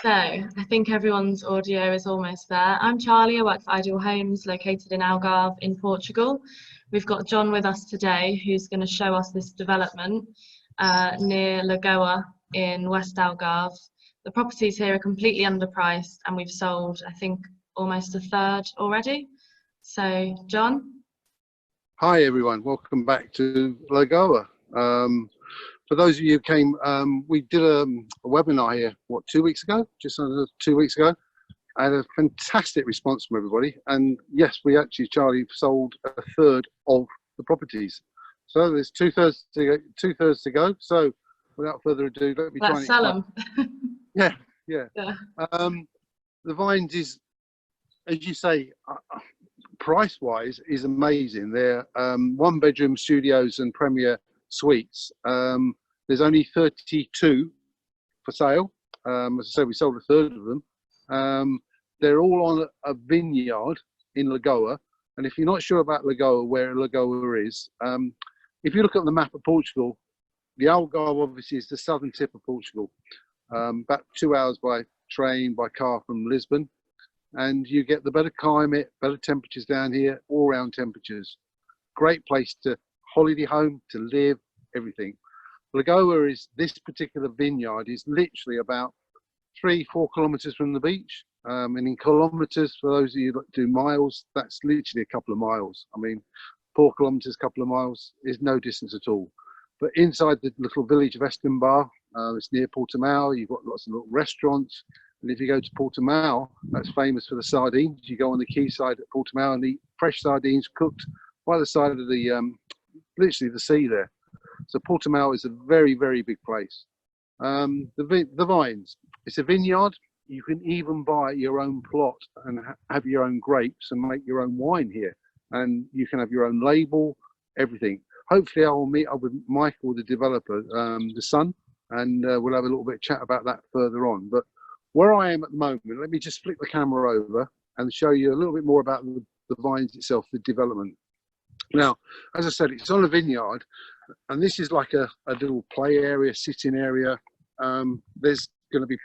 So I think everyone's audio is almost there. I'm Charlie, I work for Ideal Homes located in Algarve in Portugal. We've got John with us today who's going to show us this development near Lagoa in West Algarve. The properties here are completely underpriced and we've sold, I think, almost a third already. So, John? Hi everyone, welcome back to Lagoa. For those of you who came, we did a webinar here, what, 2 weeks ago? Just under 2 weeks ago. I had a fantastic response from everybody. And yes, we actually, Charlie, sold a third of the properties. So there's two-thirds to go. So without further ado, let me try and sell them. Yeah. The Vines is, as you say, price-wise is amazing. They're one-bedroom studios and premier suites. There's only 32 for sale. As I said, we sold a third of them. They're all on a vineyard in Lagoa. And if you're not sure about Lagoa, where Lagoa is, if you look at the map of Portugal, the Algarve obviously is the southern tip of Portugal. About 2 hours by train, by car from Lisbon. And you get the better climate, better temperatures down here, all round temperatures. Great place to holiday home, to live, everything. Lagoa is, this particular vineyard is literally about 3-4 kilometers from the beach. And in kilometers, for those of you that do miles, that's literally a couple of miles. I mean, 4 kilometers, couple of miles is no distance at all. But inside the little village of Estimbar, it's near Portimao, you've got lots of little restaurants. And if you go to Portimao, that's famous for the sardines. You go on the quayside at Portimao and eat fresh sardines cooked by the side of the, literally the sea there. So Portimao is a very, very big place. The Vines, it's a vineyard. You can even buy your own plot and have your own grapes and make your own wine here. And you can have your own label, everything. Hopefully I will meet up with Michael, the developer, the son, and we'll have a little bit of chat about that further on. But where I am at the moment, let me just flick the camera over and show you a little bit more about the Vines itself, the development. Now, as I said, it's on a vineyard, and this is like a little play area, sitting area. There's going to be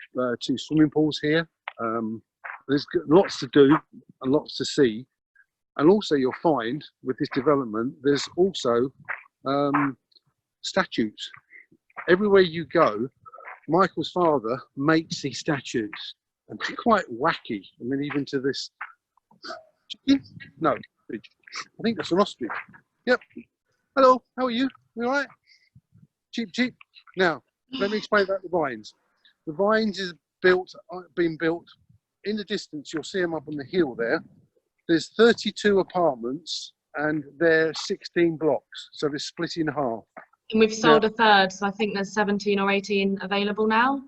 2 swimming pools here. There's lots to do and lots to see. And also you'll find with this development, there's also statues. Everywhere you go, Michael's father makes these statues, and they're quite wacky. I mean, even to this, no, I think that's an ostrich. Yep. Hello, how are you? You all right? Cheap, cheap. Now, let me explain about the Vines. The Vines is been built in the distance. You'll see them up on the hill there. There's 32 apartments and they're 16 blocks. So they're split in half. And we've sold a third, so I think there's 17 or 18 available now.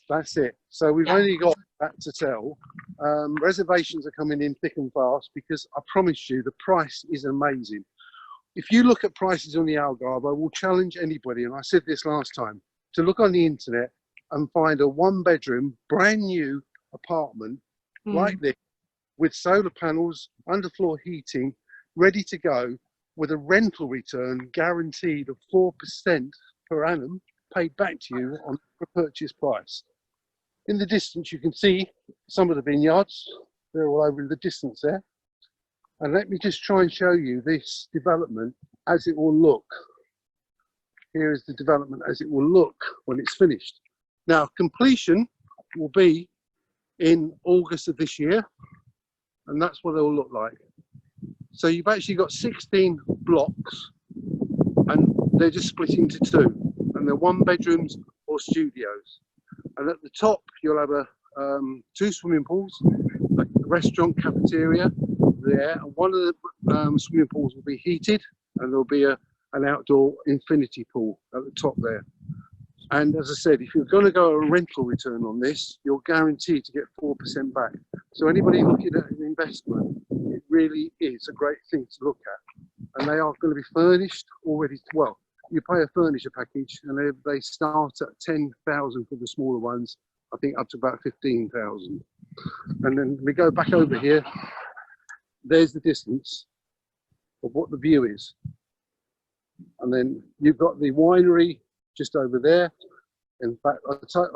That's it. So we've only got that to sell. Reservations are coming in thick and fast because I promise you the price is amazing. If you look at prices on the Algarve, I will challenge anybody, and I said this last time, to look on the internet and find a 1-bedroom, brand new apartment like this with solar panels, underfloor heating, ready to go, with a rental return guaranteed of 4% per annum paid back to you on the purchase price. In the distance, you can see some of the vineyards. They're all over in the distance there. And let me just try and show you this development as it will look. Here is the development as it will look when it's finished. Now, completion will be in August of this year, and that's what they'll look like. So you've actually got 16 blocks, and they're just split into 2, and they're 1-bedrooms or studios. And at the top, you'll have 2 swimming pools, a restaurant, cafeteria there, and one of the swimming pools will be heated, and there'll be an outdoor infinity pool at the top there. And as I said, if you're going to go a rental return on this, you're guaranteed to get 4% back. So anybody looking at an investment, it really is a great thing to look at. And they are going to be furnished already. Well, you pay a furniture package, and they start at 10,000 for the smaller ones, I think up to about 15,000. And then we go back over here. There's the distance of what the view is. And then you've got the winery just over there. In fact, I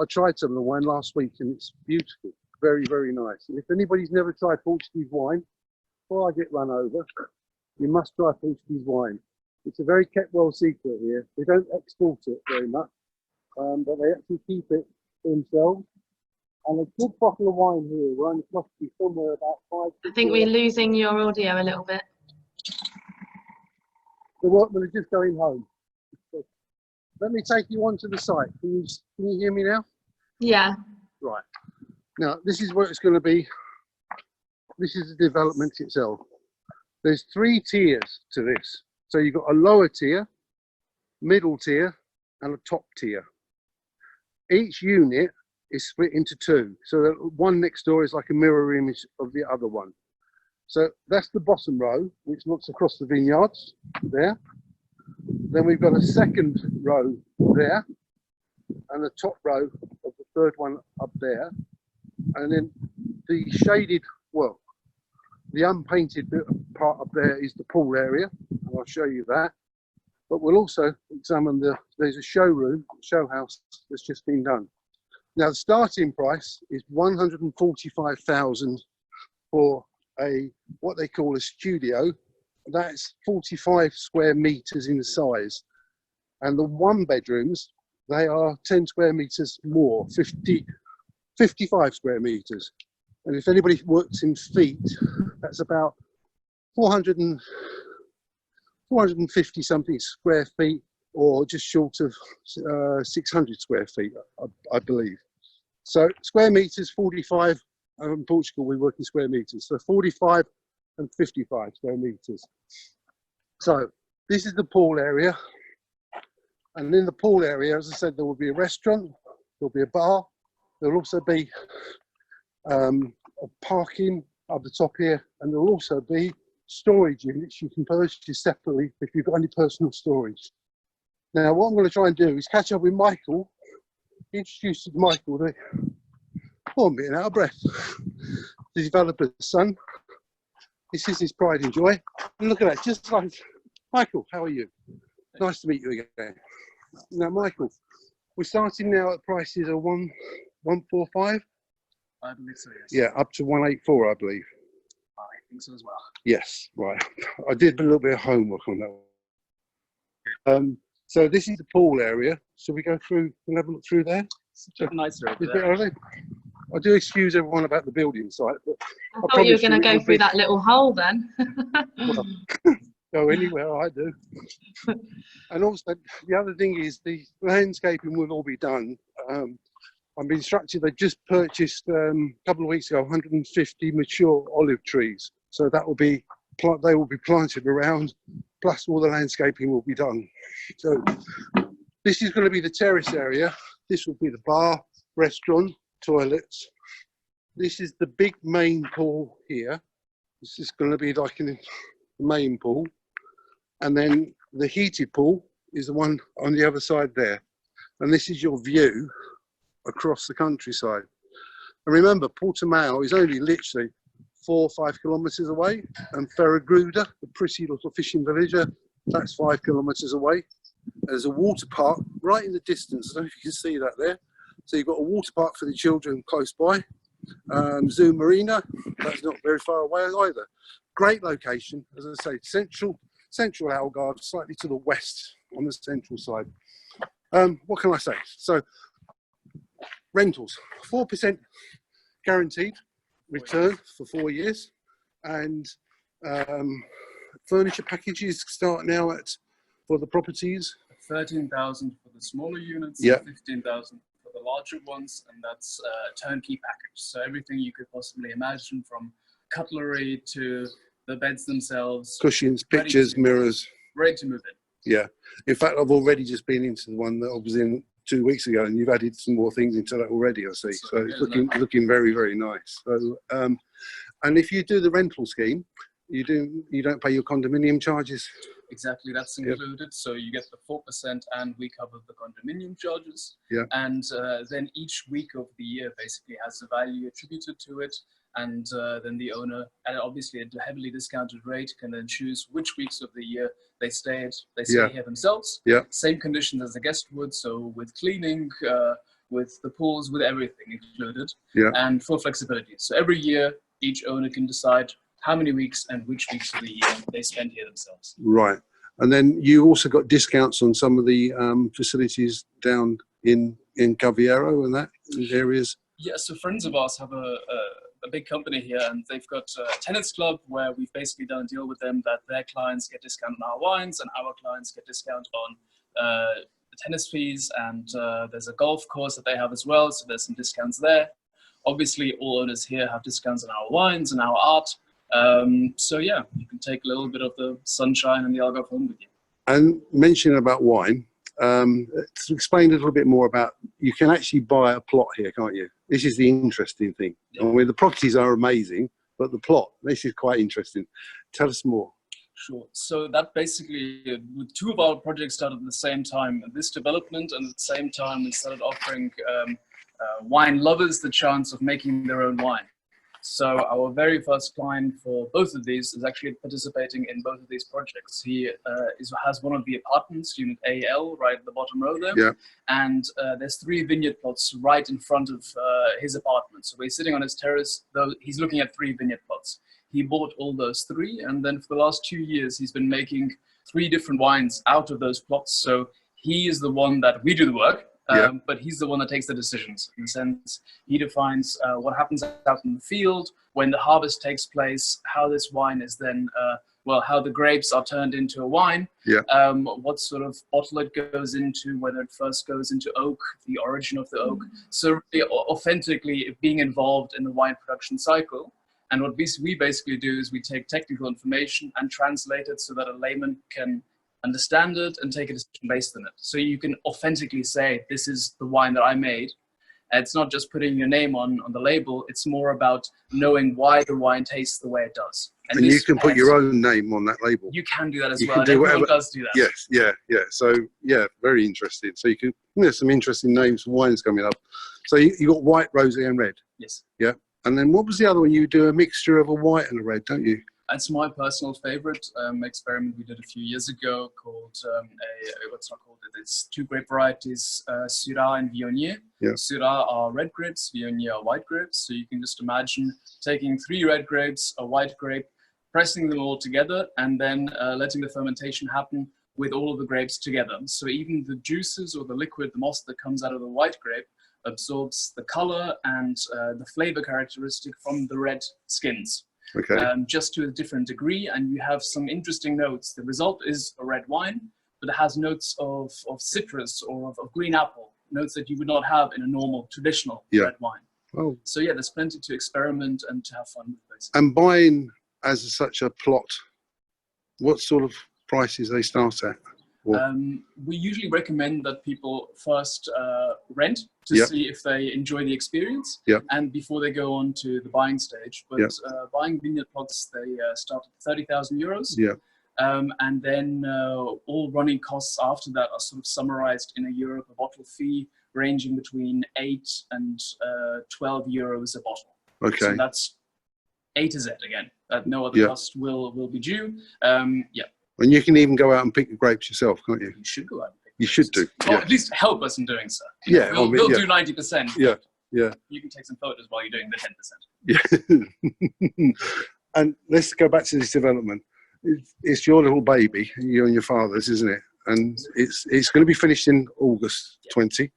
tried some of the wine last week and it's beautiful, very, very nice. And if anybody's never tried Portuguese wine, before I get run over, you must try Portuguese wine. It's a very kept well secret here. They don't export it very much, but they actually keep it for themselves. And a good bottle of wine here will only cost you somewhere about €5. I think we're losing your audio a little bit. The workmen are just going home. Let me take you onto the site. Can you hear me now? Yeah. Right. Now, this is where it's going to be. This is the development itself. There's 3 tiers to this. So you've got a lower tier, middle tier, and a top tier. Each unit is split into 2. So that one next door is like a mirror image of the other one. So that's the bottom row, which looks across the vineyards there. Then we've got a second row there, and the top row of the third one up there. And then the shaded, well, the unpainted bit part up there is the pool area, and I'll show you that. But we'll also examine there's a showroom, show house that's just been done. Now the starting price is 145,000 for what they call a studio. That's 45 square meters in size, and the 1 bedrooms, they are 10 square meters more, 55 square meters. And if anybody works in feet, that's about 450 something square feet, or just short of 600 square feet, I believe. So square meters, 45. In Portugal, we work in square meters. So 45 and 55 square meters. So this is the pool area. And in the pool area, as I said, there will be a restaurant, there'll be a bar, there'll also be a parking up the top here, and there'll also be storage units you can purchase separately if you've got any personal storage. Now, what I'm going to try and do is catch up with Michael, introduce you to Michael, I'm getting out of breath, the developer's son. This is his pride and joy. And look at that, just like, Michael, how are you? Nice to meet you again. Now, Michael, we're starting now at prices of 145. I believe so, yes. Yeah, up to 184, I believe. I think so as well. Yes, right. I did a little bit of homework on that. So this is the pool area. So we go through and have a look through there. It's a bit nicer over Is it there. early? I do excuse everyone about the building site, but I thought you were going to go through that little hole then. Well, go anywhere, I do. And also, the other thing is the landscaping will all be done. I'm instructed they just purchased a couple of weeks ago 150 mature olive trees. So that will be, they will be planted around, plus all the landscaping will be done. So this is going to be the terrace area. This will be the bar, restaurant, toilets. This is the big main pool here. This is going to be like the main pool. And then the heated pool is the one on the other side there. And this is your view across the countryside. And remember, Portimao is only literally 4 or 5 kilometers away, and Ferragruda, the pretty little fishing village, that's 5 kilometers away. There's a water park right in the distance. I don't know if you can see that there. So you've got a water park for the children close by. Zoo Marina, that's not very far away either. Great location, as I say, central Algarve, slightly to the west on the central side. What can I say? So rentals, 4% guaranteed return for 4 years, and furniture packages start now at, for the properties, 13,000 for the smaller units, yeah, 15,000 for the larger ones, and that's a turnkey package. So everything you could possibly imagine, from cutlery to the beds themselves, cushions, pictures, mirrors, ready to move in. Yeah, in fact, I've already just been into the one that I was in 2 weeks ago, and you've added some more things into that already, I see. So it's looking very, very nice. So, and if you do the rental scheme, you don't pay your condominium charges. Exactly, that's included. So you get the 4% and we cover the condominium charges. And then each week of the year basically has a value attributed to it. And then the owner, at obviously at a heavily discounted rate, can then choose which weeks of the year they stay here themselves. Same conditions as the guest would, so with cleaning, with the pools, with everything included, and full flexibility. So every year, each owner can decide how many weeks and which weeks of the year they spend here themselves. Right. And then you also got discounts on some of the facilities down in Caviero and that areas? Yeah, so friends of ours have a big company here, and they've got a tennis club where we've basically done a deal with them that their clients get discount on our wines and our clients get discount on the tennis fees, and there's a golf course that they have as well, so there's some discounts there. Obviously, all owners here have discounts on our wines and our art. So yeah, you can take a little bit of the sunshine and the Algarve home with you. And mentioning about wine, to explain a little bit more about, you can actually buy a plot here, can't you? This is the interesting thing. I mean, the properties are amazing, but the plot, this is quite interesting. Tell us more. Sure. So that basically, with two of our projects started at the same time, this development, and at the same time we started offering wine lovers the chance of making their own wine. So our very first client for both of these is actually participating in both of these projects. He has one of the apartments, unit AL, right at the bottom row there. And there's 3 vineyard plots right in front of his apartment. So we're sitting on his terrace, though he's looking at 3 vineyard plots. He bought all those 3, and then for the last 2 years, he's been making 3 different wines out of those plots. So he is the one that we do the work. But he's the one that takes the decisions. In the sense, he defines what happens out in the field, when the harvest takes place, how this wine is then, how the grapes are turned into a wine, what sort of bottle it goes into, whether it first goes into oak, the origin of the oak. So really authentically being involved in the wine production cycle. And what we basically do is we take technical information and translate it so that a layman can understand it and take a decision based on it. So you can authentically say, this is the wine that I made. And it's not just putting your name on the label, it's more about knowing why the wine tastes the way it does. And you can put your own name on that label. You can do that as well, and everyone does do that. Yes, yeah. So, yeah, very interesting. So you can, there's some interesting names for wines coming up. So you got white, rosé, and red? Yes. Yeah. And then what was the other one? You do a mixture of a white and a red, don't you? That's my personal favorite experiment we did a few years ago called, it's 2 grape varieties, Syrah and Viognier. Syrah are red grapes, Viognier are white grapes. So you can just imagine taking 3 red grapes, a white grape, pressing them all together, and then letting the fermentation happen with all of the grapes together. So even the juices or the liquid, the moss that comes out of the white grape, absorbs the color and the flavor characteristic from the red skins. Just to a different degree, and you have some interesting notes. The result is a red wine, but it has notes of citrus or of green apple, notes that you would not have in a normal, traditional red wine. So yeah, there's plenty to experiment and to have fun with, basically. And buying as such a plot, what sort of prices they start at? We usually recommend that people first rent to see if they enjoy the experience, and before they go on to the buying stage. But buying vineyard plots, they start at 30,000 euros. And then all running costs after that are sort of summarized in €1 per bottle fee, ranging between 8 and 12 euros a bottle. So that's A to Z again. No other cost will be due. And you can even go out and pick the grapes yourself, can't you? You should go out and pick You should do. Or at least help us in doing so. We'll do 90%. You can take some photos while you're doing the 10%. Yeah. And let's go back to this development. It's your little baby, you and your father's, isn't it? And it's going to be finished in August 20.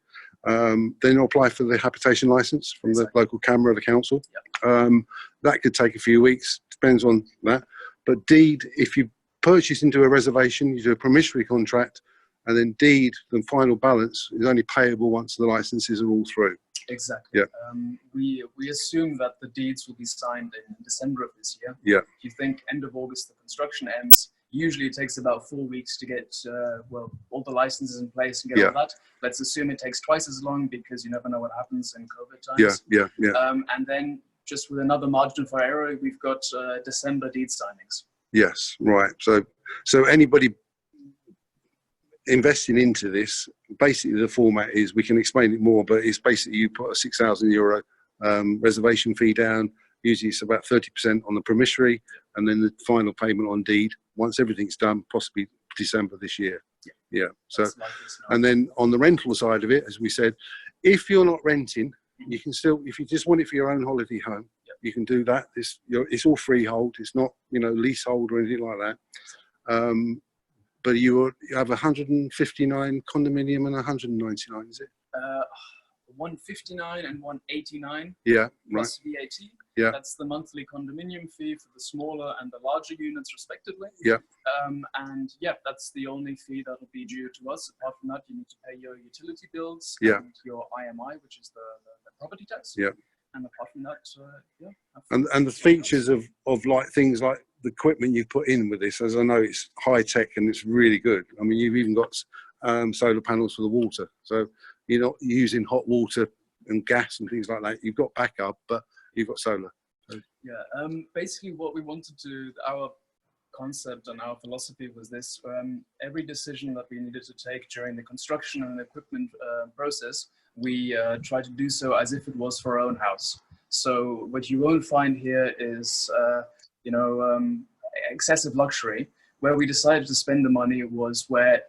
Then you'll apply for the habitation license from the local Camera, the council. That could take a few weeks, depends on that. But deed, if you purchase into a reservation, you do a promissory contract, and then deed, the final balance is only payable once the licenses are all through. Exactly. We assume that the deeds will be signed in December of this year. If you think end of August the construction ends, usually it takes about 4 weeks to get all the licenses in place and get all that. Let's assume it takes twice as long, because you never know what happens in COVID times. And then just with another margin for error, we've got December deed signings. Yes, right. So anybody investing into this, basically the format is, we can explain it more, but it's basically you put a €6,000 reservation fee down. Usually it's about 30% on the promissory, and then the final payment on deed once everything's done, possibly December this year. Yeah. So, and then on the rental side of it, as we said, if you're not renting, you can still, if you just want it for your own holiday home, you can do that. It's all freehold. It's not, leasehold or anything like that. But you have 159 condominium and 199, is it? 159 and 189. Yeah, plus VAT. Yeah. That's the monthly condominium fee for the smaller and the larger units, respectively. Yeah. And yeah, that's the only fee that will be due to us. Apart from that, you need to pay your utility bills and your IMI, which is the property tax. Yeah. And apart from that, yeah. And the features of like things like the equipment you put in with this, as I know, it's high tech and it's really good. I mean, you've even got solar panels for the water, so you're not using hot water and gas and things like that. You've got backup, but you've got solar. So. Yeah. Basically, what we wanted to, our concept and our philosophy was this: every decision that we needed to take during the construction and equipment process, we try to do so as if it was for our own house. So what you won't find here is, excessive luxury. Where we decided to spend the money was where,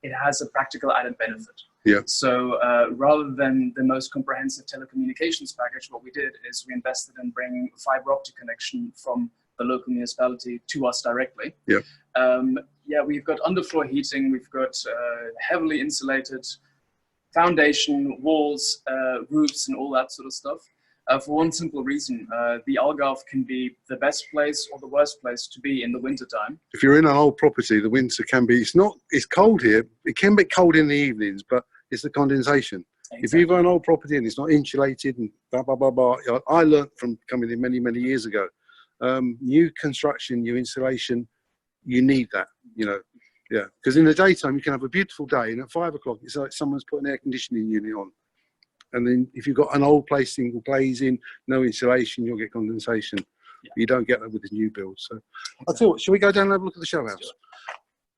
it has a practical added benefit. Yeah. So rather than the most comprehensive telecommunications package, what we did is we invested in bringing fiber optic connection from the local municipality to us directly. Yeah. We've got underfloor heating. We've got heavily insulated foundation, walls, roofs, and all that sort of stuff. For one simple reason, the Algarve can be the best place or the worst place to be in the wintertime. If you're in an old property, the winter can be, it's cold here. It can be cold in the evenings, but it's the condensation. Exactly. If you've got an old property and it's not insulated and blah, blah, blah, blah, I learned from coming in many, many years ago, new construction, new insulation, you need that, Yeah, because in the daytime you can have a beautiful day, and at 5 o'clock it's like someone's put an air conditioning unit on. And then if you've got an old place, single glazing, no insulation, you'll get condensation. Yeah. You don't get that with the new build. So exactly. I thought, shall we go down and have a look at the show house?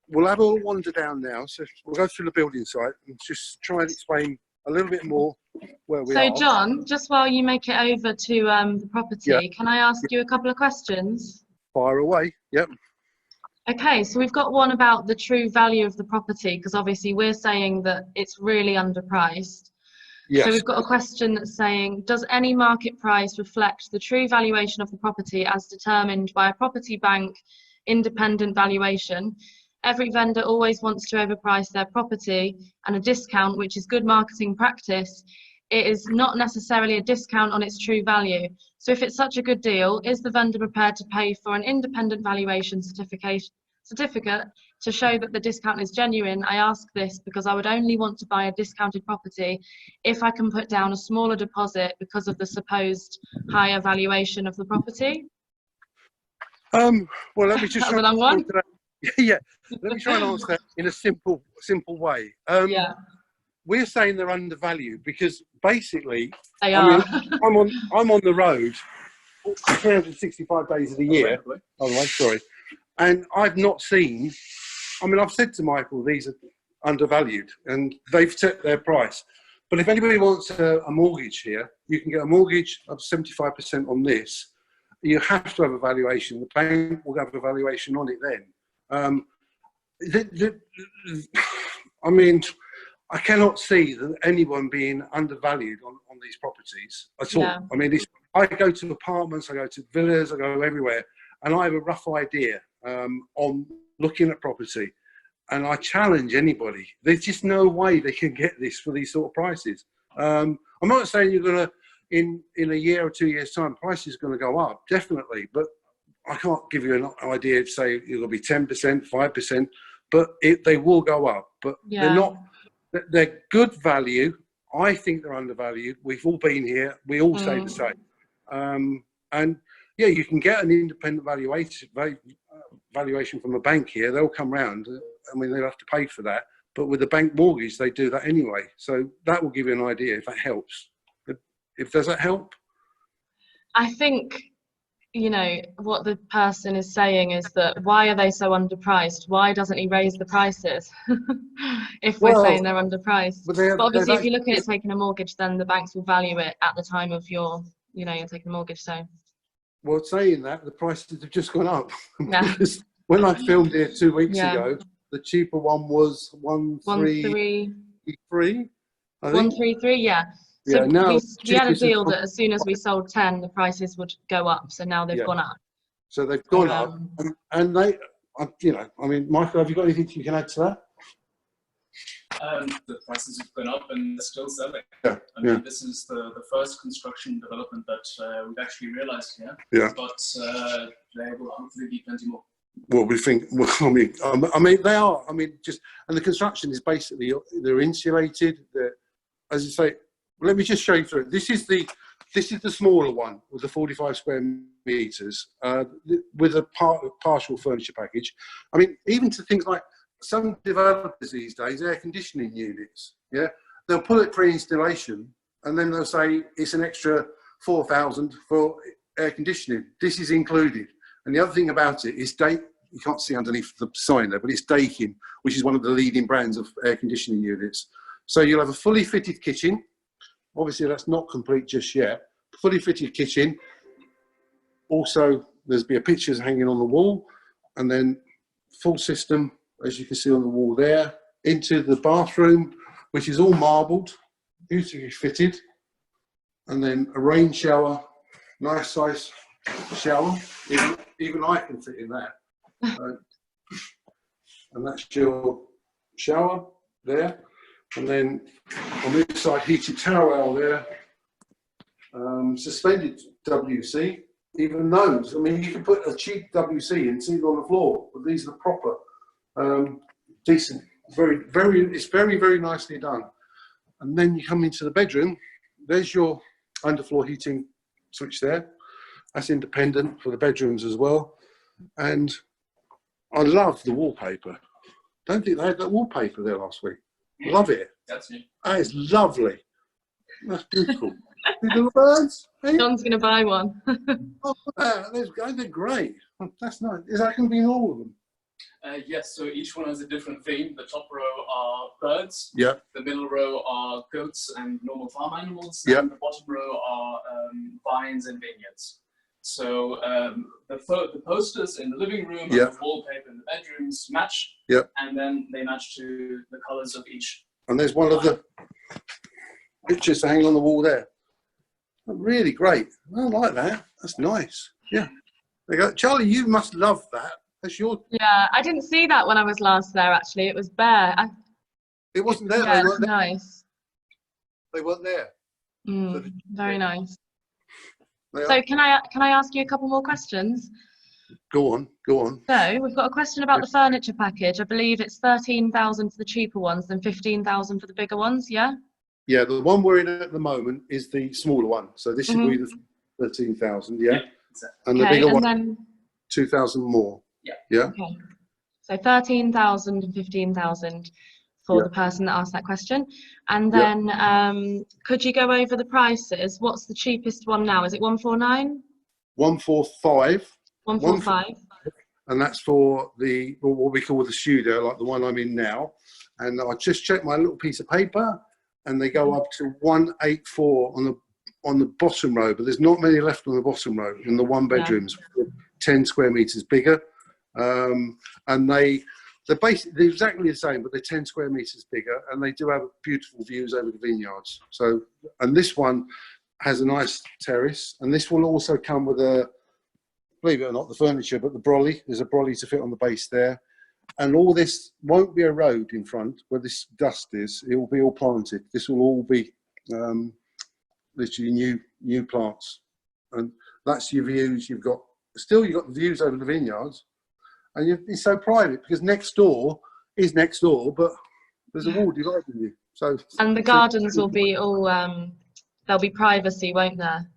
We'll have a wander down now. So we'll go through the building site and just try and explain a little bit more where we are. So John, just while you make it over to the property, can I ask you a couple of questions? Fire away. Yep. Okay, so we've got one about the true value of the property, because obviously we're saying that it's really underpriced. Yes. So we've got a question that's saying, does any market price reflect the true valuation of the property as determined by a property bank independent valuation? Every vendor always wants to overprice their property, and a discount, which is good marketing practice, it is not necessarily a discount on its true value. So if it's such a good deal, is the vendor prepared to pay for an independent valuation certificate to show that the discount is genuine? I ask this because I would only want to buy a discounted property if I can put down a smaller deposit because of the supposed higher valuation of the property. Well, let me just That was a long one. Yeah, let me try and answer that in a simple way. We're saying they're undervalued because basically, they are. I'm on the road 365 days of the year. By the way, sorry. And I've not seen, I've said to Michael, these are undervalued and they've set their price. But if anybody wants a mortgage here, you can get a mortgage of 75% on this. You have to have a valuation. The bank will have a valuation on it then. I cannot see that anyone being undervalued on these properties at all. Yeah. I go to apartments, I go to villas, I go everywhere, and I have a rough idea on looking at property, and I challenge anybody. There's just no way they can get this for these sort of prices. I'm not saying you're going to, in a year or 2 years' time, prices are going to go up, definitely, but I can't give you an idea of say it'll be 10%, 5%, but they will go up. But they're good value. I think they're undervalued. We've all been here. We all say the same. And yeah, you can get an independent valuation from a bank here. They'll come round. They'll have to pay for that. But with a bank mortgage, they do that anyway. So that will give you an idea if that helps. Does that help? I think you know, what the person is saying is that why are they so underpriced? Why doesn't he raise the prices if we're saying they're underpriced? But obviously, if you're looking at taking a mortgage, then the banks will value it at the time of your, you know, you're taking a mortgage. So. Well, saying that, the prices have just gone up. Yeah. Because when I filmed here 2 weeks ago, the cheaper one was 133. 133, yeah. So yeah, now we had a deal that as soon as we sold 10, the prices would go up. So now they've gone up. So they've gone up, and they, you know, I mean, Michael, have you got anything you can add to that? The prices have gone up and they're still selling. Yeah. I mean, this is the first construction development that we've actually realised here. Yeah. But there will hopefully be plenty more. Well, we think. Well, I mean, they are. I mean, just, and the construction is basically, they're insulated. They're, as you say. Let me just show you through. This is the smaller one with the 45 square meters with a partial furniture package. I mean, even to things like some developers these days, air conditioning units. Yeah, they'll pull it pre-installation and then they'll say it's an extra 4,000 for air conditioning. This is included. And the other thing about it is you can't see underneath the sign there, but it's Daikin, which is one of the leading brands of air conditioning units. So you'll have a fully fitted kitchen. Obviously, that's not complete just yet. Fully fitted kitchen. Also, there's be a pictures hanging on the wall, and then full system, as you can see on the wall there, into the bathroom, which is all marbled, beautifully fitted, and then a rain shower, nice size shower. Even I can fit in that. And that's your shower there. And then on this side, heated towel there, suspended WC. Even those, I mean, you can put a cheap WC and see it on the floor, but these are proper, decent, it's very, very nicely done. And then you come into the bedroom, there's your underfloor heating switch there. That's independent for the bedrooms as well. And I love the wallpaper. Don't think they had that wallpaper there last week. Love it. That's me. That is lovely. That's beautiful. Little birds. Hey? John's going to buy one. Oh, they're great. That's nice. Is that going to be in all of them? Yes, so each one has a different theme. The top row are birds. Yeah. The middle row are goats and normal farm animals. Yeah. And the bottom row are vines and vineyards. So the posters in the living room and the wallpaper in the bedrooms match. Yeah. And then they match to the colours of each. And there's one of the pictures to hang on the wall there. Really great. I like that. That's nice. Yeah. There you go. Charlie, you must love that. That's your... Yeah, I didn't see that when I was last there, actually. It was bare. It wasn't there. Yeah, they weren't there. Nice. They weren't there. Very nice. So can I ask you a couple more questions? Go on. So we've got a question about the furniture package. I believe it's 13,000 for the cheaper ones and 15,000 for the bigger ones, yeah? Yeah, the one we're in at the moment is the smaller one. So this should be the 13,000, yeah? Exactly. And the bigger one, then 2,000 more. Yeah. Okay. So 13,000 and 15,000 for the person that asked that question. And then could you go over the prices? What's the cheapest one now? Is it 149? 145. 145. And that's for the what we call the studio, like the one I'm in now. And I just checked my little piece of paper, and they go up to 184 on the bottom row, but there's not many left on the bottom row in the one bedrooms, 10 square meters bigger. And they're basically exactly the same, but they're 10 square meters bigger, and they do have beautiful views over the vineyards. So, and this one has a nice terrace, and this will also come with a, believe it or not, the furniture, but the brolly. There's a brolly to fit on the base there. And all this won't be a road in front where this dust is. It will be all planted. This will all be literally new plants. And that's your views. You've got the views over the vineyards. And it's so private because next door is next door, but there's a wall dividing you. So and the gardens will be all there'll be privacy, won't there?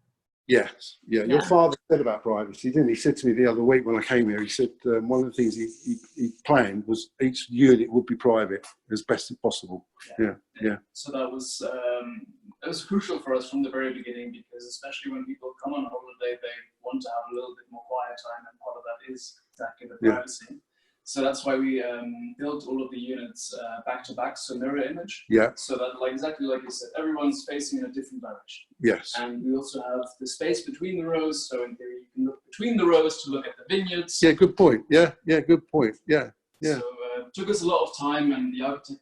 Yes, yeah. Your father said about privacy, didn't he? He said to me the other week when I came here, he said one of the things he planned was each unit would be private as best as possible. Yeah. So that was crucial for us from the very beginning, because especially when people come on holiday, they want to have a little bit more quiet time, and part of that is exactly the privacy. So that's why we built all of the units back to back, so mirror image. Yeah. So that, like exactly like you said, everyone's facing in a different direction. Yes. And we also have the space between the rows, so in theory you can look between the rows to look at the vineyards. Yeah, good point. Yeah, good point. Yeah. So it took us a lot of time, and the architect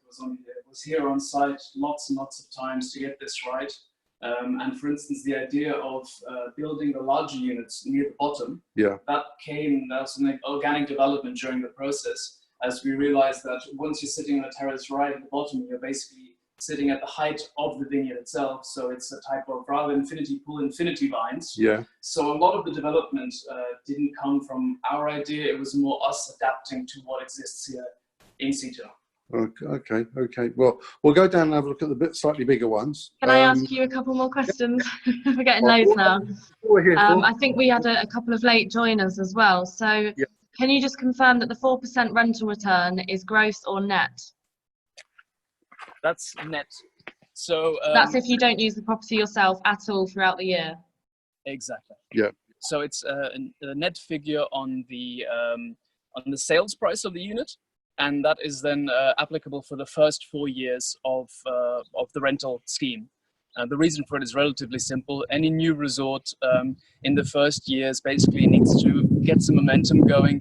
was here on site lots and lots of times to get this right. And for instance, the idea of building the larger units near the bottom, that's an organic development during the process, as we realized that once you're sitting on a terrace right at the bottom, you're basically sitting at the height of the vineyard itself. So it's a type of rather infinity pool, infinity vines. Yeah. So a lot of the development didn't come from our idea. It was more us adapting to what exists here in situ. Okay. Well, we'll go down and have a look at the slightly bigger ones. Can I ask you a couple more questions? We're getting loads now. I think we had a couple of late joiners as well. So can you just confirm that the 4% rental return is gross or net? That's net. So that's if you don't use the property yourself at all throughout the year. Exactly. Yeah. So it's a net figure on the sales price of the unit. And that is then applicable for the first 4 years of the rental scheme. The reason for it is relatively simple. Any new resort in the first years basically needs to get some momentum going,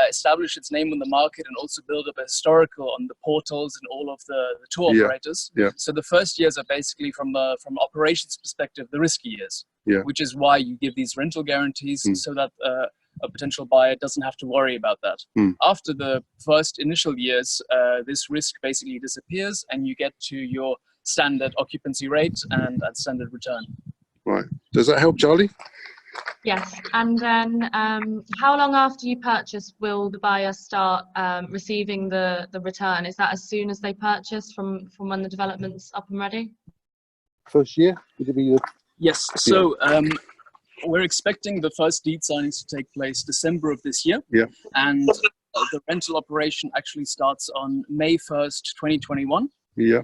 establish its name on the market, and also build up a historical on the portals and all of the tour operators. Yeah. So the first years are basically from operations perspective, the risky years, which is why you give these rental guarantees so that a potential buyer doesn't have to worry about that. After the first initial years, this risk basically disappears, and you get to your standard occupancy rate and standard return. Right. Does that help, Charlie? Yes. And then how long after you purchase will the buyer start receiving the return? Is that as soon as they purchase from when the development's up and ready? First year? Would it be Yes. So we're expecting the first deed signings to take place December of this year. Yeah. And the rental operation actually starts on May 1st, 2021. Yeah.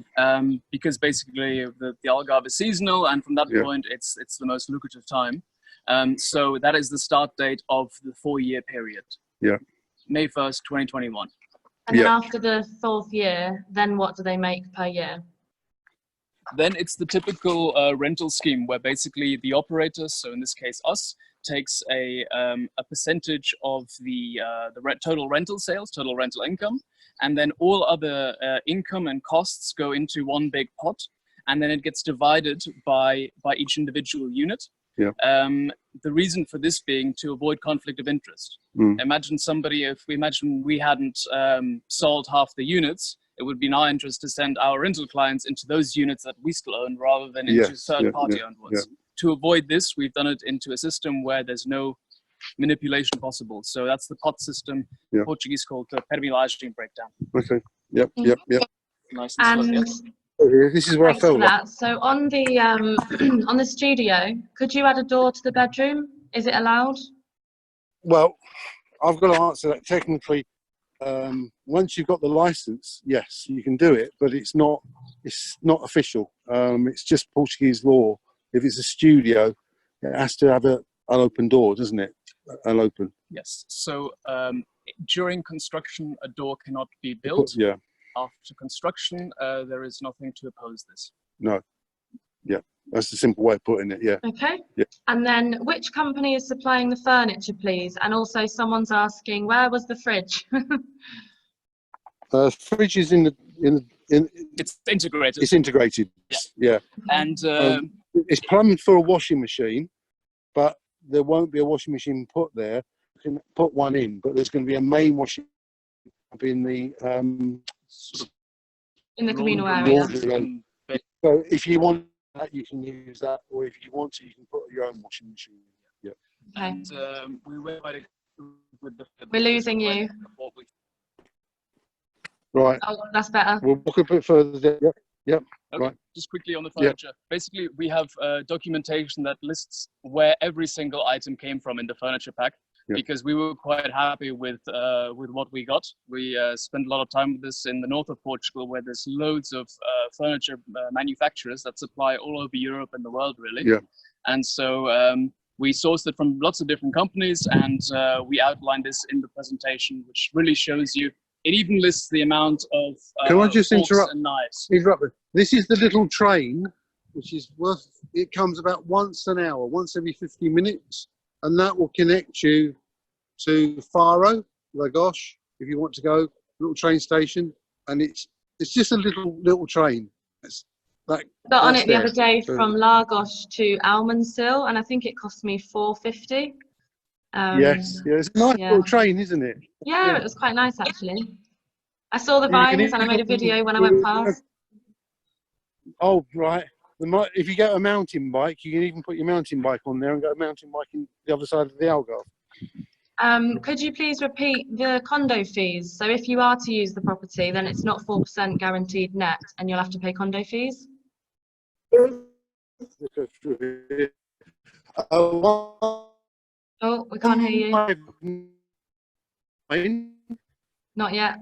Because basically the Algarve is seasonal, and from that point, it's the most lucrative time. So that is the start date of the 4-year period. Yeah. May 1st, 2021. And then after the 4th year, then what do they make per year? Then it's the typical rental scheme where basically the operator, so in this case us, takes a percentage of the total rental sales, total rental income, and then all other income and costs go into one big pot, and then it gets divided by each individual unit. Yeah. The reason for this being to avoid conflict of interest. Imagine we hadn't sold half the units, it would be in our interest to send our rental clients into those units that we still own rather than into third-party owned ones. To avoid this, we've done it into a system where there's no manipulation possible. So that's the pot system, Portuguese called the permilagem breakdown. Okay. Yep. Nice and this is where I felt that. So on the on the studio, could you add a door to the bedroom? Is it allowed? Well, I've got to answer that technically. Once you've got the license, yes, you can do it, but it's not official. It's just Portuguese law. If it's a studio, it has to have an open door, doesn't it? An open. Yes. So during construction, a door cannot be built. Yeah. After construction, there is nothing to oppose this. No. Yeah. That's the simple way of putting it. Yeah. Okay. Yeah. And then, which company is supplying the furniture, please? And also, someone's asking, where was the fridge? Fridge is in. It's integrated. It's integrated. Yeah. And it's plumbed for a washing machine, but there won't be a washing machine put there. You can put one in, but there's going to be a main washing up in the communal area. So if you want that, you can use that, or if you want to, you can put your own washing machine. Yeah. Okay. And we were We're losing you. Right. Oh, that's better. We'll walk a bit further there. Yep. Okay. Right. Just quickly on the furniture. Basically, we have documentation that lists where every single item came from in the furniture pack, because we were quite happy with what we got. We spent a lot of time with this in the north of Portugal, where there's loads of furniture manufacturers that supply all over Europe and the world, really. Yeah. And so We sourced it from lots of different companies, and we outlined this in the presentation, which really shows you. It even lists the amount of Can I just forks interrupt? and knives. This is the little train, which is worth. It comes about once an hour, once every 50 minutes, and that will connect you to Faro, Lagoa, if you want to go. Little train station, and it's just a little train. Got on it the other day from Lagos to Almansil, and I think it cost me £4.50. Yes, it's a nice little train, isn't it? Yeah, it was quite nice actually. I saw the vines and I made a video when I went past. Oh, right. If you get a mountain bike, you can even put your mountain bike on there and go mountain biking the other side of the Algarve. Could you please repeat the condo fees? So if you are to use the property, then it's not 4% guaranteed net, and you'll have to pay condo fees. Oh, we can't hear you. Not yet.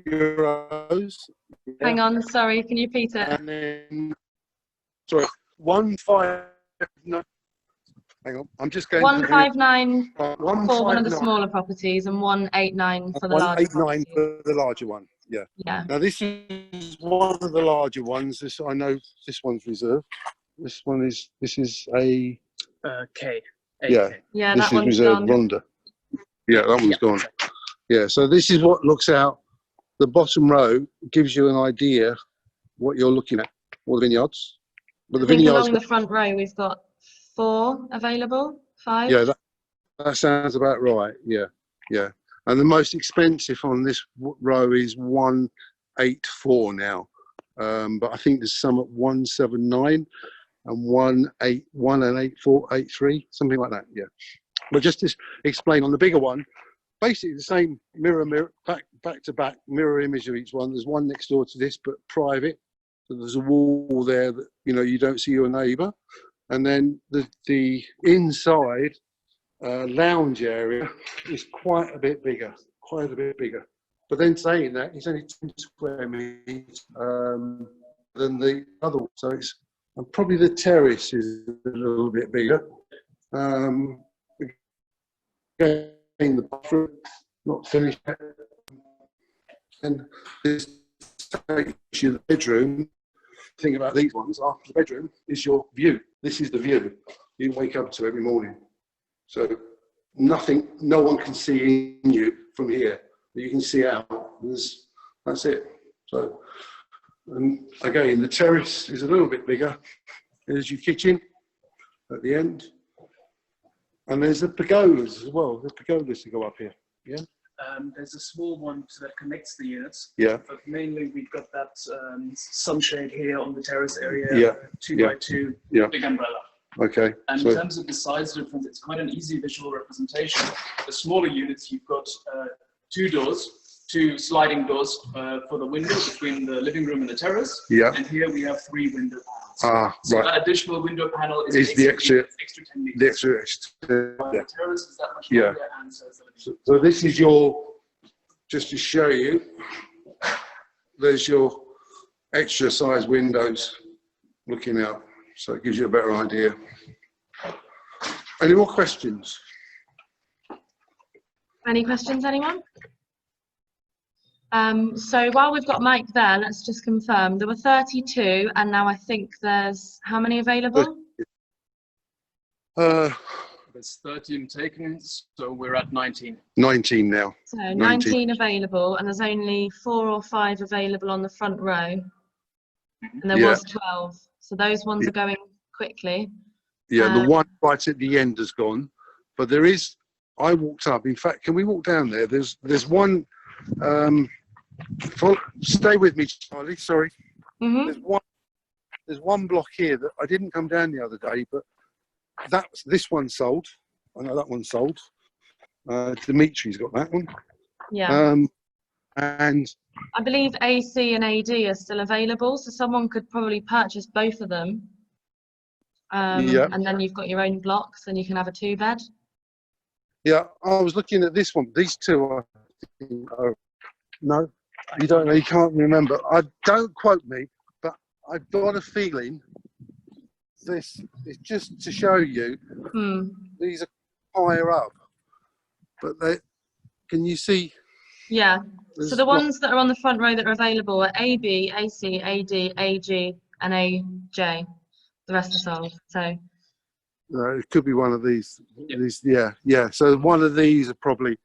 Euros. Hang on, sorry, can you repeat it? And then, sorry, 159. Hang on, I'm just going. 159 for for one of the smaller properties, and 189 for the larger property. 189 for the larger one. Yeah. Yeah. Now this is one of the larger ones. I know this one's reserved. This is a K. Yeah. Yeah, this that is one's reserved gone. Rhonda. Yeah, that one's gone. Yeah. So this is what looks out. The bottom row gives you an idea what you're looking at. All the vineyards. But the I think vineyards. along the front row we've got 4 available. 5. Yeah, that sounds about right. Yeah. And the most expensive on this row is 184 now, but I think there's some at 179 and 181 and 8483, something like that. Yeah. But just to explain on the bigger one, basically the same mirror back to back mirror image of each one. There's one next door to this, but private. So there's a wall there that you don't see your neighbour, and then the inside lounge area is quite a bit bigger. But then saying that, it's only 10 square meters than the other one. So it's probably the terrace is a little bit bigger. Again, the bathroom not finished yet. And this takes you to the bedroom. The thing about these ones, after the bedroom, is your view. This is the view you wake up to every morning. So no one can see in you from here. You can see out. That's it. So, and again, the terrace is a little bit bigger. There's your kitchen at the end, and there's the pergolas as well. The pergolas to go up here. Yeah. There's a small one that connects the units. Yeah. But mainly we've got that sunshade here on the terrace area. Yeah. 2x2 big umbrella. Okay. And in terms of the size difference, it's quite an easy visual representation. The smaller units, you've got 2 sliding doors for the window between the living room and the terrace. Yeah. And here we have 3 window panels. So right. that additional window panel is the extra 10 meters. The extra. The terrace is that much longer, and so this is just to show you, there's your extra size windows looking out. So it gives you a better idea. Any more questions? Any questions, anyone? So while we've got Mike there, let's just confirm. There were 32, and now I think there's how many available? There's 13 taken, so we're at 19. 19 now. So 19 available, and there's only 4 or 5 available on the front row. And there was 12. So those ones are going quickly. Yeah, the one right at the end has gone. But there is, I walked up. In fact, can we walk down there? There's one, stay with me, Charlie, sorry. There's one block here that I didn't come down the other day, but this one sold. I know that one sold. Dimitri's got that one. Yeah. And I believe AC and AD are still available, so someone could probably purchase both of them. And then you've got your own blocks, and you can have a 2-bed. Yeah, I was looking at this one. These two are. No, you don't know. You can't remember. Don't quote me, but I've got a feeling this is just to show you. These are higher up, but they. Can you see? Yeah. So the ones that are on the front row that are available are AB, AC, AD, AG, and AJ. The rest are sold. So. It could be one of these. These, yeah. So one of these are probably.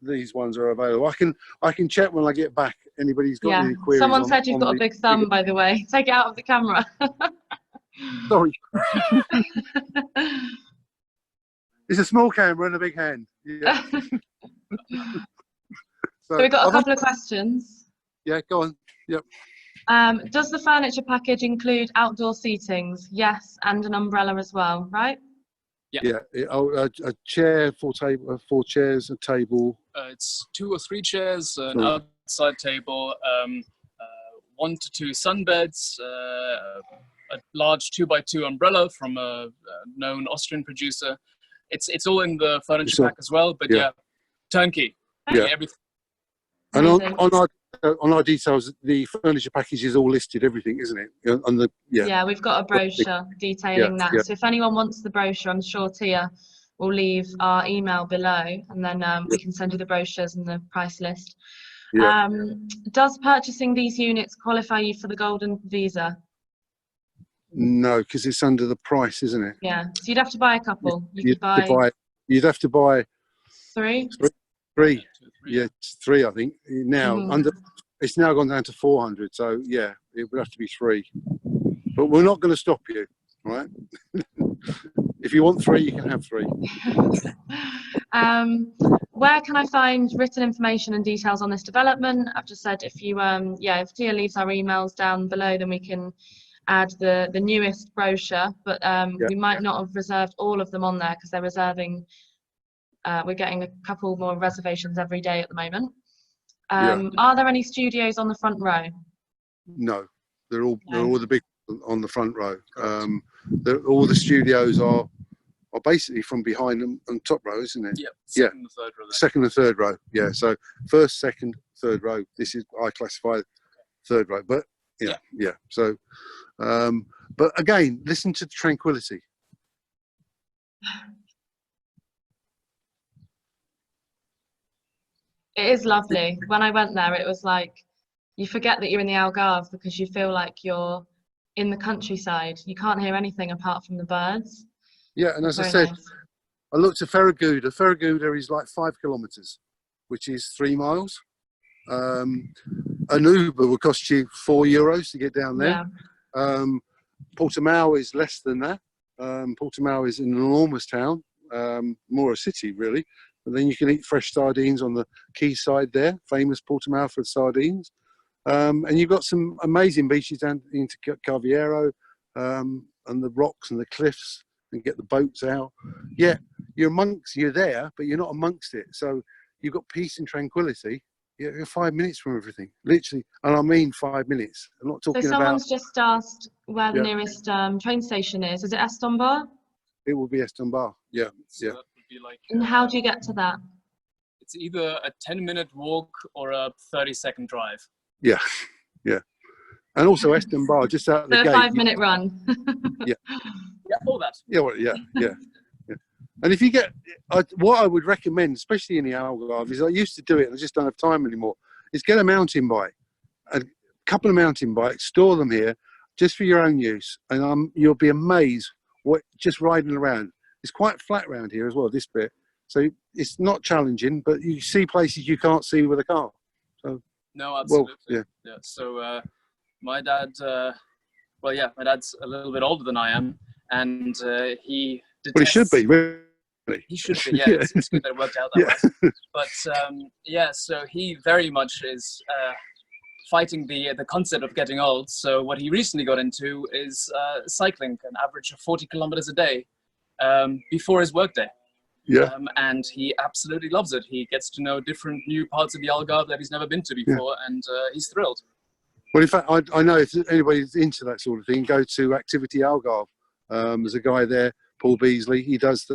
These ones are available. I can check when I get back. Anybody's got any queries? Someone said you've got a big thumb, by the way. Take it out of the camera. Sorry. It's a small camera and a big hand. Yeah. So we've got a couple of questions. Yeah, go on. Yep. Does the furniture package include outdoor seatings? Yes, and an umbrella as well, right? Yeah. A chair, 4 chairs, a table. It's 2 or 3 chairs, an outside table, 1 to 2 sunbeds, a large 2x2 umbrella from a known Austrian producer. It's all in the furniture pack as well, but turnkey. Everything. And on our details, the furniture package is all listed, everything, isn't it? On the yeah, we've got a brochure detailing that. So if anyone wants the brochure, I'm sure Tia will leave our email below, and then we can send you the brochures and the price list. Does purchasing these units qualify you for the golden visa? No, because it's under the price, isn't it? Yeah, so you'd have to buy a couple. You'd have to buy 3. 3. Yeah, it's 3, I think. Now it's now gone down to 400. So yeah, it would have to be 3. But we're not going to stop you, right? If you want 3, you can have 3. Where can I find written information and details on this development? I've just said if you if Tia leaves our emails down below, then we can add the newest brochure. But we might not have reserved all of them on there because they're reserving. We're getting a couple more reservations every day at the moment. Are there any studios on the front row? No, they're all the big on the front row. All the studios are basically from behind them on top row, isn't it? Yeah. Second and third row. Second and third row. Yeah. So first, second, third row. This is I classify third row, but yeah. So, but again, listen to the tranquility. It is lovely. When I went there, it was like you forget that you're in the Algarve because you feel like you're in the countryside. You can't hear anything apart from the birds. Yeah, and as I said, I looked at Ferraguda. Ferraguda is like 5 kilometres, which is 3 miles. An Uber will cost you €4 to get down there. Portimao is less than that. Portimao is an enormous town, more a city really. And then you can eat fresh sardines on the quayside there, famous Portimao for sardines. And you've got some amazing beaches down into Carviero, and the rocks and the cliffs, and get the boats out. Yeah, you're there, but you're not amongst it. So you've got peace and tranquility. You're 5 minutes from everything, literally. And I mean 5 minutes. I'm not talking about... So someone's just asked where the nearest train station is. Is it Estombar? It will be Estombar, yeah. So that would be like, and how do you get to that? It's either a 10-minute walk or a 30-second drive. Yeah. And also Estombar, just out of the gate. A 5-minute run. Yeah, all that. Yeah. And if you get, what I would recommend, especially in the Algarve, is I used to do it and I just don't have time anymore, is get a mountain bike, a couple of mountain bikes, store them here just for your own use. And you'll be amazed what just riding around. It's quite flat around here as well, this bit. So it's not challenging, but you see places you can't see with a car. So, no, absolutely. Well, yeah. So my dad, my dad's a little bit older than I am, and he detests... But he should be, really. He should be, yeah. It's good that it worked out that way. But so he very much is fighting the concept of getting old. So what he recently got into is cycling, an average of 40 kilometers a day before his workday. Yeah. And he absolutely loves it. He gets to know different new parts of the Algarve that he's never been to before, and he's thrilled. Well, in fact, I know if anybody's into that sort of thing, go to Activity Algarve. There's a guy there, Paul Beasley. He does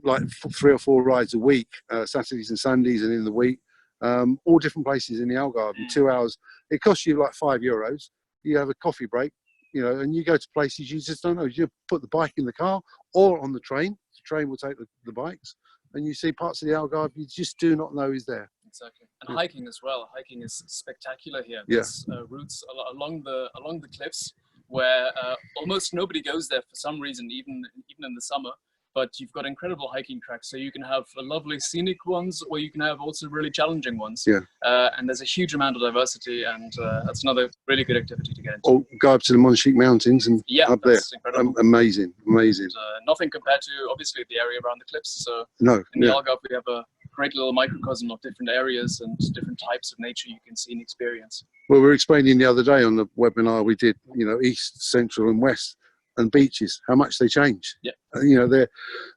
like 3 or 4 rides a week, Saturdays and Sundays and in the week, all different places in the Algarve in 2 hours. It costs you like €5. You have a coffee break, you know, and you go to places you just don't know. You put the bike in the car or on the train. The train will take the bikes, and you see parts of the Algarve you just do not know is there. Exactly, and hiking as well. Hiking is spectacular here. Yeah. There's routes along the cliffs where almost nobody goes there for some reason, even in the summer. But you've got incredible hiking tracks, so you can have lovely scenic ones, or you can have also really challenging ones. Yeah. And there's a huge amount of diversity, and that's another really good activity to get into. Or go up to the Monchique Mountains and up there. Incredible. Amazing. And, nothing compared to obviously the area around the cliffs. So no, in the Algarve we have a great little microcosm of different areas and different types of nature you can see and experience. Well, we were explaining the other day on the webinar we did, you know, east, central, and west. And beaches, how much they change. Yeah. You know,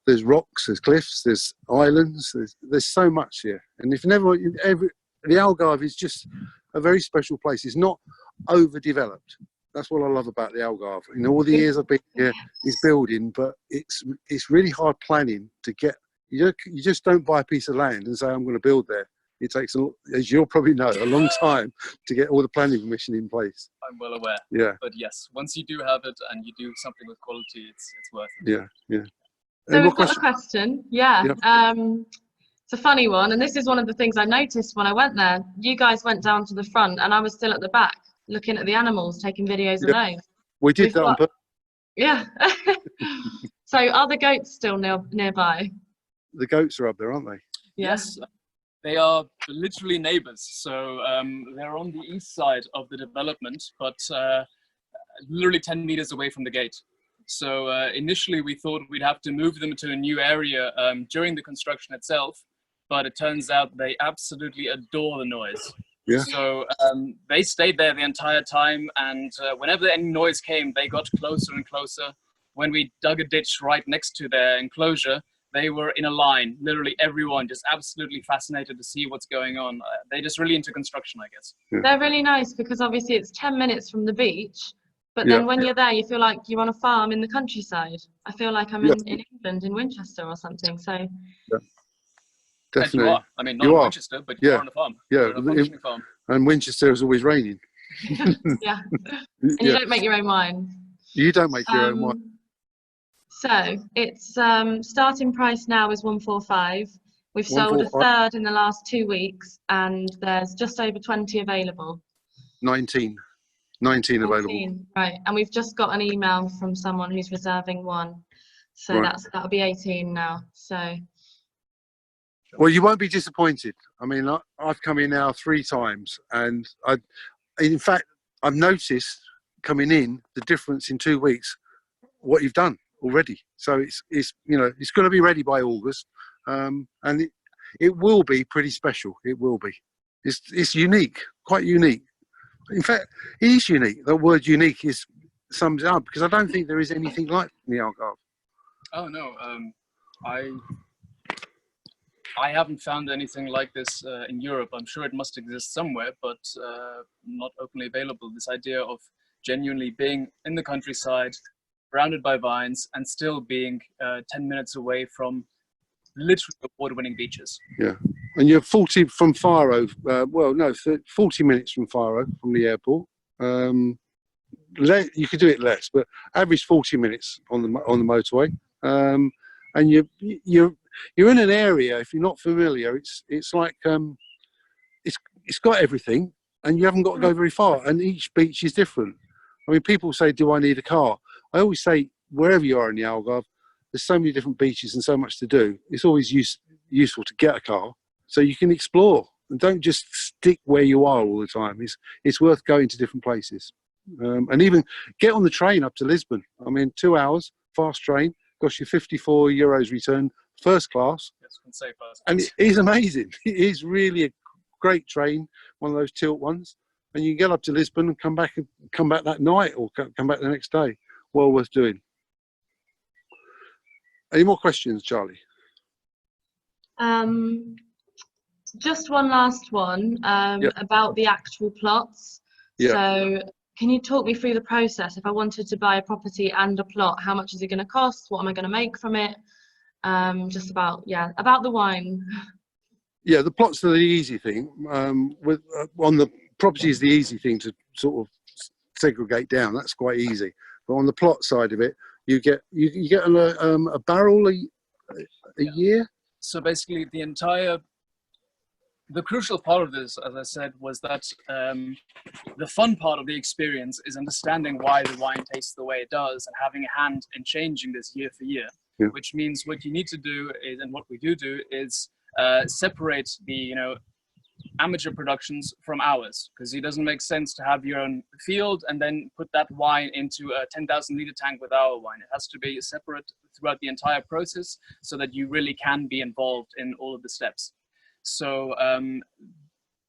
there's rocks, there's cliffs, there's islands, there's so much here. And if the Algarve is just a very special place. It's not overdeveloped. That's what I love about the Algarve. In all the years I've been here, it's building, but it's really hard planning to get. You just don't buy a piece of land and say I'm going to build there. It takes, as you'll probably know, a long time to get all the planning permission in place. I'm well aware. Yeah. But yes, once you do have it and you do something with quality, it's worth it. Yeah, yeah. So we've got a question. Yeah. It's a funny one, and this is one of the things I noticed when I went there. You guys went down to the front, and I was still at the back, looking at the animals, taking videos of those. We did that on purpose. Yeah. So are the goats still nearby? The goats are up there, aren't they? Yes. They are literally neighbors, so they're on the east side of the development, but literally 10 meters away from the gate. So initially we thought we'd have to move them to a new area during the construction itself, but it turns out they absolutely adore the noise. Yeah. So they stayed there the entire time, and whenever any noise came, they got closer and closer. When we dug a ditch right next to their enclosure, they were in a line, literally everyone just absolutely fascinated to see what's going on. They're just really into construction, I guess. Yeah. They're really nice because obviously it's 10 minutes from the beach, but then when you're there, you feel like you're on a farm in the countryside. I feel like I'm in England, in Winchester or something. So definitely. And you are. I mean, not in Winchester, but you are on a farm. Yeah, you're on a functioning farm. And Winchester is always raining. Yeah. And you don't make your own wine. You don't make your own wine. So it's starting price now is 145. We've sold a third in the last 2 weeks, and there's just over 20 available. 19 available. Right, and we've just got an email from someone who's reserving one, so that'll be 18 now. So. Well, you won't be disappointed. I mean, I've come in now 3 times, and in fact, I've noticed coming in the difference in 2 weeks, what you've done already. So it's you know, it's going to be ready by August, and it will be pretty special. It will be. It's unique, quite unique. In fact, it is unique. The word unique sums it up, because I don't think there is anything like it in the Algarve. Oh no, I haven't found anything like this in Europe. I'm sure it must exist somewhere, but not openly available. This idea of genuinely being in the countryside, surrounded by vines, and still being 10 minutes away from literally award-winning beaches. Yeah, and you're 40 from Faro. 40 minutes from Faro, from the airport. You could do it less, but average 40 minutes on the motorway. And you're in an area, if you're not familiar, it's like it's got everything, and you haven't got to go very far, and each beach is different. I mean, people say, do I need a car? I always say, wherever you are in the Algarve, there's so many different beaches and so much to do. It's always useful to get a car so you can explore, and don't just stick where you are all the time. It's worth going to different places, and even get on the train up to Lisbon. I mean, 2 hours, fast train, costs you €54 return, first class. Yes, I can say first class. And it is amazing. It is really a great train, one of those tilt ones, and you can get up to Lisbon and come back that night, or come back the next day. Well worth doing. Any more questions, Charlie? Just one last one about the actual plots. So can you talk me through the process? If I wanted to buy a property and a plot, how much is it going to cost? What am I going to make from it? Just about the wine. Yeah, the plots are the easy thing. On the property is the easy thing to sort of segregate down. That's quite easy. But on the plot side of it, you get a barrel a year. So basically, the crucial part of this, as I said, was that the fun part of the experience is understanding why the wine tastes the way it does and having a hand in changing this year for year. Yeah. Which means what you need to do is, and what we do is separate the amateur productions from ours, because it doesn't make sense to have your own field and then put that wine into a 10,000 liter tank with our wine. It has to be separate throughout the entire process so that you really can be involved in all of the steps. So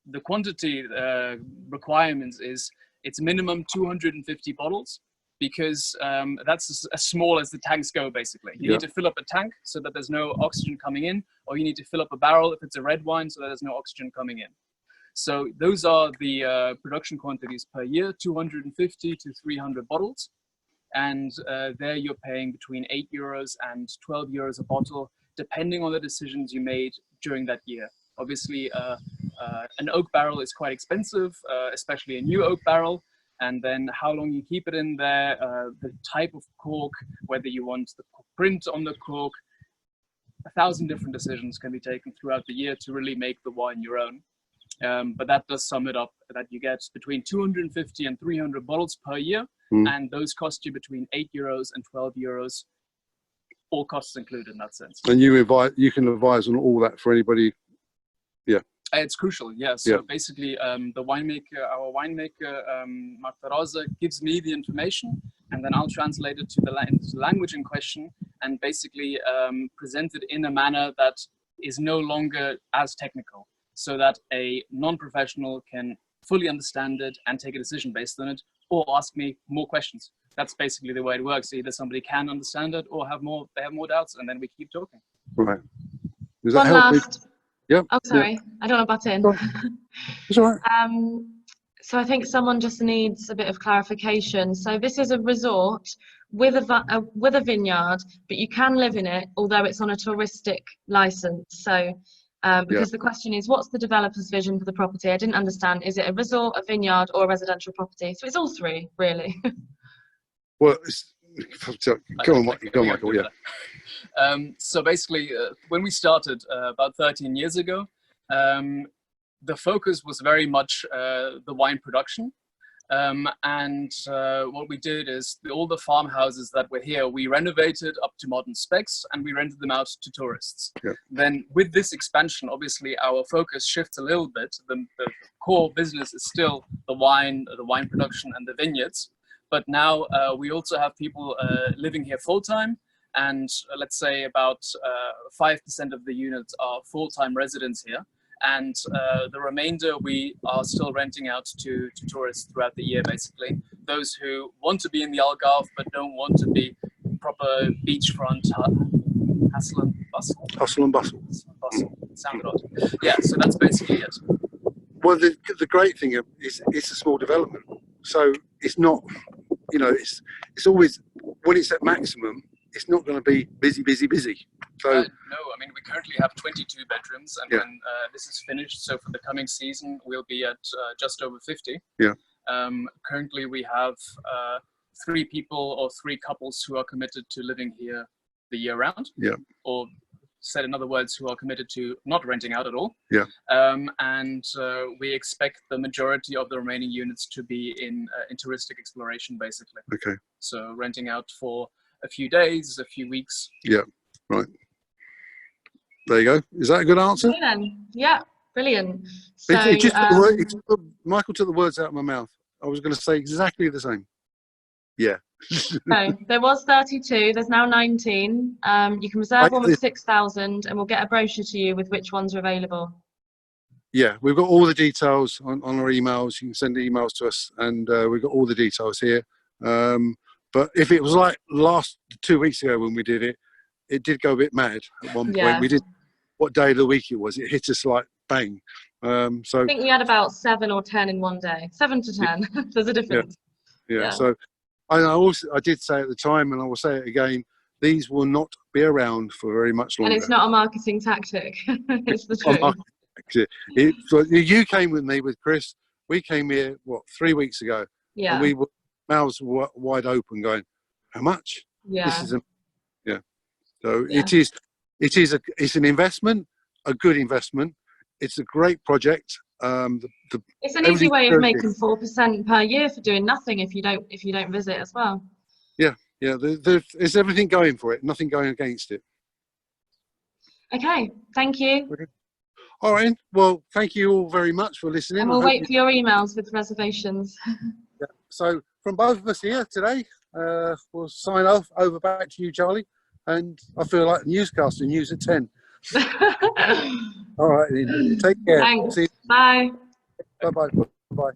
the quantity requirements is it's minimum 250 bottles, because that's as small as the tanks go, basically. You need to fill up a tank so that there's no oxygen coming in, or you need to fill up a barrel if it's a red wine so that there's no oxygen coming in. So those are the production quantities per year, 250 to 300 bottles. And there you're paying between €8 and €12 a bottle, depending on the decisions you made during that year. Obviously, an oak barrel is quite expensive, especially a new oak barrel. And then how long you keep it in there, the type of cork, whether you want the print on the cork, 1,000 different decisions can be taken throughout the year to really make the wine your own. But that does sum it up, that you get between 250 and 300 bottles per year, and those cost you between €8 and €12, all costs included in that sense. And you can advise on all that for anybody. Yeah. It's crucial, yeah. So basically, our winemaker, Mark Rosa, gives me the information, and then I'll translate it to the language in question, and basically present it in a manner that is no longer as technical, so that a non-professional can fully understand it and take a decision based on it, or ask me more questions. That's basically the way it works. Either somebody can understand it, or they have more doubts, and then we keep talking. Right. Does that help? Yeah. Oh, sorry. I don't want to butt in. It's all right. So I think someone just needs a bit of clarification. So this is a resort with a vineyard, but you can live in it, although it's on a touristic license. So because the question is, what's the developer's vision for the property? I didn't understand. Is it a resort, a vineyard, or a residential property? So it's all three, really. Well, go on, Michael. Yeah. So basically, when we started about 13 years ago, the focus was very much the wine production. And what we did is all the farmhouses that were here, we renovated up to modern specs, and we rented them out to tourists. Yeah. Then with this expansion, obviously our focus shifts a little bit. The core business is still the wine production and the vineyards. But now we also have people living here full-time, and let's say about 5% of the units are full-time residents here. And the remainder we are still renting out to tourists throughout the year, basically. Those who want to be in the Algarve but don't want to be proper beachfront hustle and bustle. Hustle and bustle. Sounded odd. Yeah, so that's basically it. Well, the great thing is it's a small development. So it's not, it's always, when it's at maximum, it's not going to be busy. So no, I mean, we currently have 22 bedrooms, and when this is finished, so for the coming season, we'll be at just over 50. Yeah. Currently, we have 3 people or 3 couples who are committed to living here the year round. Yeah. Or said in other words, who are committed to not renting out at all. Yeah. And we expect the majority of the remaining units to be in touristic exploration, basically. Okay. So renting out for a few days, a few weeks. Yeah, right. There you go. Is that a good answer? Yeah, brilliant. So, Michael took the words out of my mouth. I was going to say exactly the same. Yeah. So there was 32. There's now 19. You can reserve one with 6,000, and we'll get a brochure to you with which ones are available. Yeah, we've got all the details on our emails. You can send emails to us, and we've got all the details here. But if it was like last 2 weeks ago when we did it, it did go a bit mad at one point. We did, what day of the week it was, it hit us like bang. So I think we had about 7 or 10 in one day. 7 to 10. There's a difference. Yeah. So I did say at the time, and I will say it again, these will not be around for very much longer. And it's not a marketing tactic. It's the truth. So you came with me, with Chris. We came here, 3 weeks ago? Yeah. And we were mouths wide open, going, "How much?" Yeah. This is yeah. So it's an investment, a good investment. It's a great project. It's an easy way of making 4% per year for doing nothing if you don't visit as well. Yeah, yeah. There's everything going for it. Nothing going against it. Okay, thank you. Okay. All right. Well, thank you all very much for listening. And we'll wait for your emails with reservations. Yeah. So from both of us here today, we'll sign off. Over back to you, Charlie. And I feel like newscaster, news at 10. All right. Take care. Thanks. See you. Bye. Bye-bye. Bye-bye.